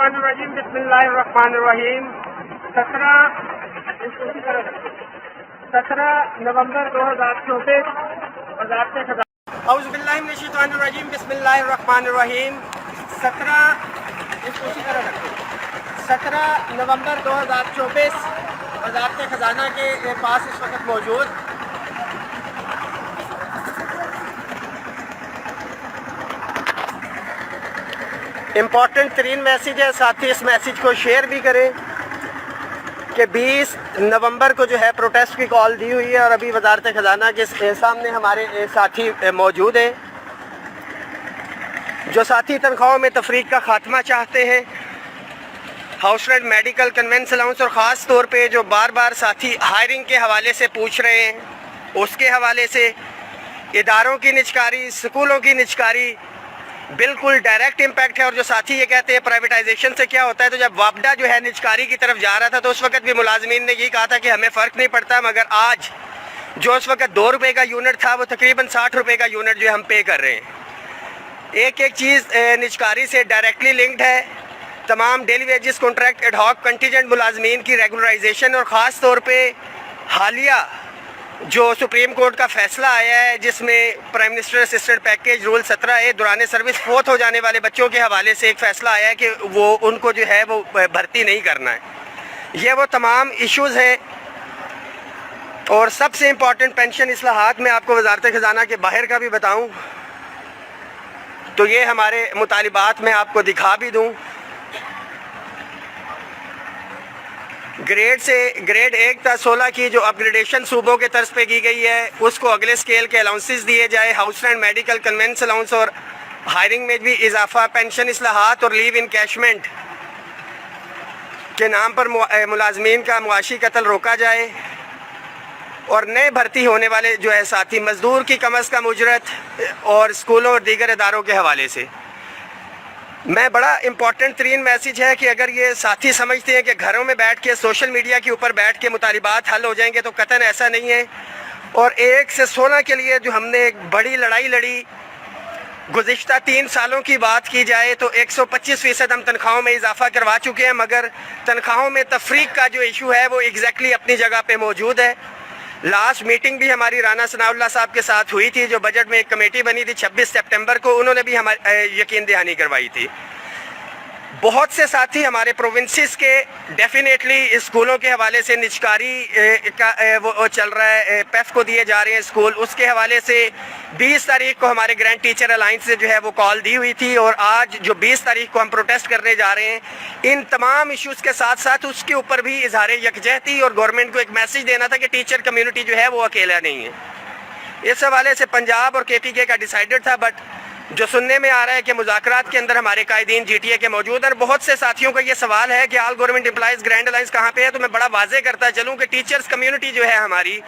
मिनश्शैतानिर्रजीम बिस्मिल्लाहिर्रहमानिर्रहीम। 17 नवंबर 2024 वज़ारत ख़ज़ाना। औज़ु बिल्लाहि मिनश्शैतानिर्रजीम बिस्मिल्लाहिर्रहमानिर्रहीम। 17 नवंबर 2024 वज़ारत ख़ज़ाना के पास इस वक्त मौजूद इम्पॉर्टेंट तरीन मैसेज है। साथ ही इस मैसेज को शेयर भी करें कि 20 नवंबर को जो है प्रोटेस्ट की कॉल दी हुई है और अभी वज़ारत ख़ज़ाना के सामने हमारे साथी मौजूद हैं जो साथी तनख्वाहों में तफरीक का ख़ात्मा चाहते हैं। House rent, medical, convince allowance और ख़ास तौर पे जो बार बार साथी हायरिंग के हवाले से पूछ रहे हैं, उसके हवाले से इदारों की निजकारी, स्कूलों की निजकारी बिल्कुल डायरेक्ट इम्पैक्ट है। और जो साथी ये कहते हैं प्राइवेटाइजेशन से क्या होता है, तो जब वापडा जो है निजकारी की तरफ जा रहा था तो उस वक्त भी मुलाजमीन ने यही कहा था कि हमें फ़र्क नहीं पड़ता, मगर आज जो उस वक्त 2 रुपये का यूनिट था वो तकरीबन 60 रुपये का यूनिट जो है हम पे कर रहे हैं। एक एक चीज़ निजकारी से डायरेक्टली लिंक्ड है। तमाम daily wages, contract, ad hoc, contingent मुलाजमीन की रेगुलराइजेशन और ख़ास तौर पर हालिया जो सुप्रीम कोर्ट का फ़ैसला आया है जिसमें prime minister assistant package rule 17A दौरान सर्विस फोत हो जाने वाले बच्चों के हवाले से एक फ़ैसला आया है कि वो उनको जो है वो भर्ती नहीं करना है। ये वो तमाम इश्यूज़ हैं। और सबसे इम्पॉर्टेंट पेंशन इस्लाहात में आपको वज़ारत ख़ज़ाना के बाहर का भी बताऊं तो ये हमारे मुतालिबात में आपको दिखा भी दूं। ग्रेड 1 था 16 की जो अपग्रेडेशन सूबों के तर्ज पे की गई है उसको अगले स्केल के अलाउंसेस दिए जाए। House rent, medical, convince allowance और हायरिंग में भी इजाफा, पेंशन इस्लाहात और लीव इनकैशमेंट के नाम पर मुलाजमीन का मुआशी कत्ल रोका जाए और नए भर्ती होने वाले जो है साथी मजदूर की कम अज़ कम उजरत और स्कूलों और दीगर इदारों के हवाले से मैं बड़ा इम्पॉर्टेंट तरीन मैसेज है कि अगर ये साथी समझते हैं कि घरों में बैठ के सोशल मीडिया के ऊपर बैठ के मुतालिबात हल हो जाएंगे तो कतन ऐसा नहीं है। और 1 से 16 के लिए जो हमने एक बड़ी लड़ाई लड़ी, गुज़िश्ता 3 सालों की बात की जाए तो 125% हम तनख्वाहों में इजाफा करवा चुके हैं, मगर तनख्वाहों में तफरीक का जो इशू है वो एग्जैक्टली अपनी जगह पे मौजूद है। लास्ट मीटिंग भी हमारी राना सनाउल्लाह साहब के साथ हुई थी जो बजट में एक कमेटी बनी थी 26 सितंबर को, उन्होंने भी हमारी यकीन दहानी करवाई थी। बहुत से साथी हमारे प्रोविंसेस के डेफिनेटली स्कूलों के हवाले से निजकारी का वो चल रहा है, पेफ को दिए जा रहे हैं स्कूल, उसके हवाले से 20 तारीख को हमारे ग्रैंड टीचर अलाइंस से जो है वो कॉल दी हुई थी और आज जो 20 तारीख को हम प्रोटेस्ट करने जा रहे हैं इन तमाम इश्यूज़ के साथ साथ उसके ऊपर भी इजहार यकजहती और गवर्नमेंट को एक मैसेज देना था कि टीचर कम्यूनिटी जो है वो अकेला नहीं है। इस हवाले से पंजाब और KPK का डिसाइडेड था, बट जो सुनने में आ रहा है कि मुज़ाकरात के अंदर हमारे कायदीन GTA के मौजूद है। और बहुत से साथियों का ये सवाल है कि all government employees grand alliance कहाँ पे है, तो मैं बड़ा वाजे करता चलूँ कि टीचर्स कम्युनिटी जो है हमारी,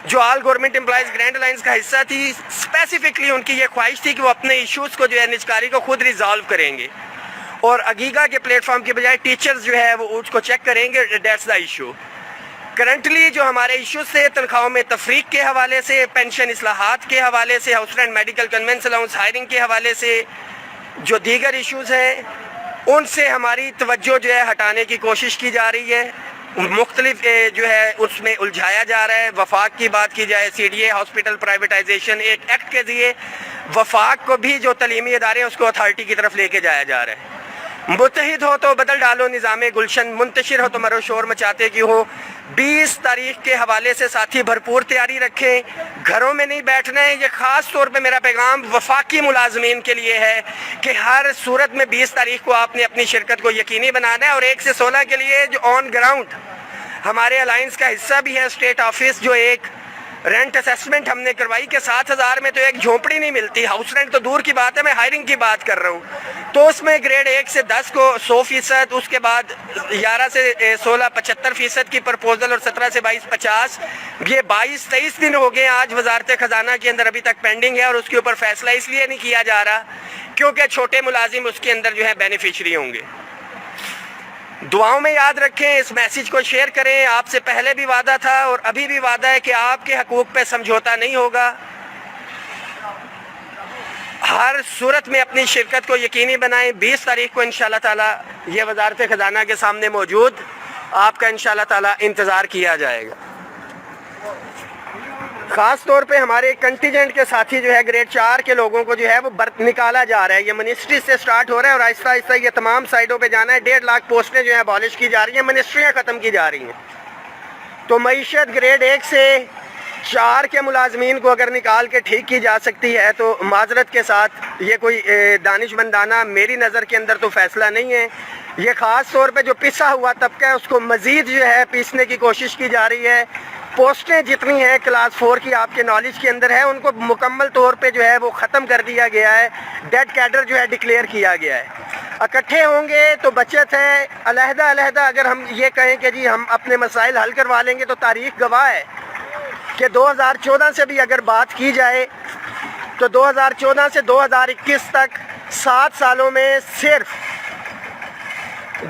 जो all government employees grand alliance का हिस्सा थी, स्पेसिफिकली उनकी ये ख्वाहिश थी कि वो अपने इशूज़ को जो है निजकारी को खुद रिजॉल्व करेंगे और अगीगा के प्लेटफॉर्म के बजाय टीचर्स जो है वो उसको चेक करेंगे। That's the issue. करंटली जो हमारे इश्यूज थे तनख्वाहों में तफरीक के हवाले से, पेंशन इस्लाहात के हवाले से, house rent, medical, convince allowance, hiring के हवाले से जो दीगर इश्यूज हैं उनसे हमारी तवज्जो जो है हटाने की कोशिश की जा रही है। मुख्तलिफ जो है उसमें उलझाया जा रहा है। वफाक की बात की जाए, CDA हॉस्पिटल प्राइवेटाइजेशन एक एक्ट के ज़रिए वफाक को भी जो तलीमी इदारे हैं उसको अथॉरिटी की तरफ लेके जाया जा रहा है। मुत्तहिद हो तो बदल डालो निज़ाम गुलशन, मुंतशिर हो तो मरो शोर मचाते क्यों हो। 20 तारीख के हवाले से साथी भरपूर तैयारी रखें, घरों में नहीं बैठना है। ये ख़ास तौर पे मेरा पैगाम वफाकी मुलाजमीन के लिए है कि हर सूरत में 20 तारीख को आपने अपनी शिरकत को यकीनी बनाना है। और 1 से 16 के लिए जो ऑन ग्राउंड हमारे अलाइंस का हिस्सा भी है स्टेट ऑफिस, जो एक रेंट असेसमेंट हमने करवाई कि 7,000 में तो एक झोंपड़ी नहीं मिलती। हाउस रेंट तो दूर की बात है, मैं हायरिंग की बात कर रहा हूँ। तो उसमें ग्रेड 1 से 10 को 100%, उसके बाद 11 से 16 75% की प्रपोजल और 17 से 22 50। ये 22-23 दिन हो गए आज वज़ारत ख़ज़ाना के अंदर अभी तक पेंडिंग है और उसके ऊपर फैसला इसलिए नहीं किया जा रहा क्योंकि छोटे मुलाजिम उसके अंदर जो है बेनिफिशरी होंगे। दुआओं में याद रखें, इस मैसेज को शेयर करें। आपसे पहले भी वादा था और अभी भी वादा है कि आपके हकूक़ पे समझौता नहीं होगा। ہر صورت میں اپنی شرکت کو یقینی بنائیں. 20 تاریخ کو انشاءاللہ تعالی یہ وزارت خزانہ کے سامنے موجود آپ کا انشاءاللہ تعالی انتظار کیا جائے گا. خاص طور پہ ہمارے کنٹیجنٹ کے ساتھی جو ہے گریڈ 4 کے لوگوں کو جو ہے وہ نکالا جا رہا ہے. یہ منسٹری سے سٹارٹ ہو رہا ہے اور آہستہ آہستہ یہ تمام سائڈوں پہ جانا ہے. 1.5 لاکھ پوسٹیں جو ہیں ابالش کی جا رہی ہیں, منسٹریاں ختم کی جا رہی ہیں. تو معیشت گریڈ 1 سے 4 کے ملازمین کو اگر نکال کے ٹھیک کی جا سکتی ہے تو معذرت کے ساتھ یہ کوئی دانشمندانہ میری نظر کے اندر تو فیصلہ نہیں ہے. یہ خاص طور پہ جو پسا ہوا طبقہ ہے اس کو مزید جو ہے پیسنے کی کوشش کی جا رہی ہے. پوسٹیں جتنی ہیں کلاس 4 کی آپ کے نالج کے اندر ہے ان کو مکمل طور پہ جو ہے وہ ختم کر دیا گیا ہے. ڈیڈ کیڈر جو ہے ڈکلیئر کیا گیا ہے. اکٹھے ہوں گے تو بچت ہے, علیحدہ علیحدہ اگر ہم یہ کہیں کہ جی ہم اپنے مسائل حل کروا لیں گے تو تاریخ گواہ ہے کہ 2014 سے بھی اگر بات کی جائے تو 2014 سے 2021 تک 7 سالوں میں صرف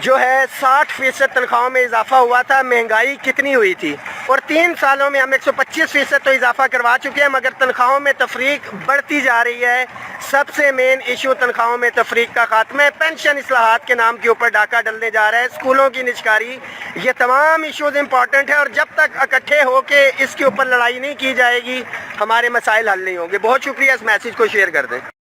جو ہے 60% تنخواہوں میں اضافہ ہوا تھا. مہنگائی کتنی ہوئی تھی, اور 3 سالوں میں ہم 125% تو اضافہ کروا چکے ہیں, مگر تنخواہوں میں تفریق بڑھتی جا رہی ہے. سب سے مین ایشو تنخواہوں میں تفریق کا خاتمہ ہے. پینشن اصلاحات کے نام کے اوپر ڈاکہ ڈلنے جا رہا ہے, اسکولوں کی نجکاری, یہ تمام ایشوز امپورٹنٹ ہیں, اور جب تک اکٹھے ہو کے اس کے اوپر لڑائی نہیں کی جائے گی ہمارے مسائل حل نہیں ہوں گے. بہت شکریہ, اس میسیج کو شیئر کر دیں.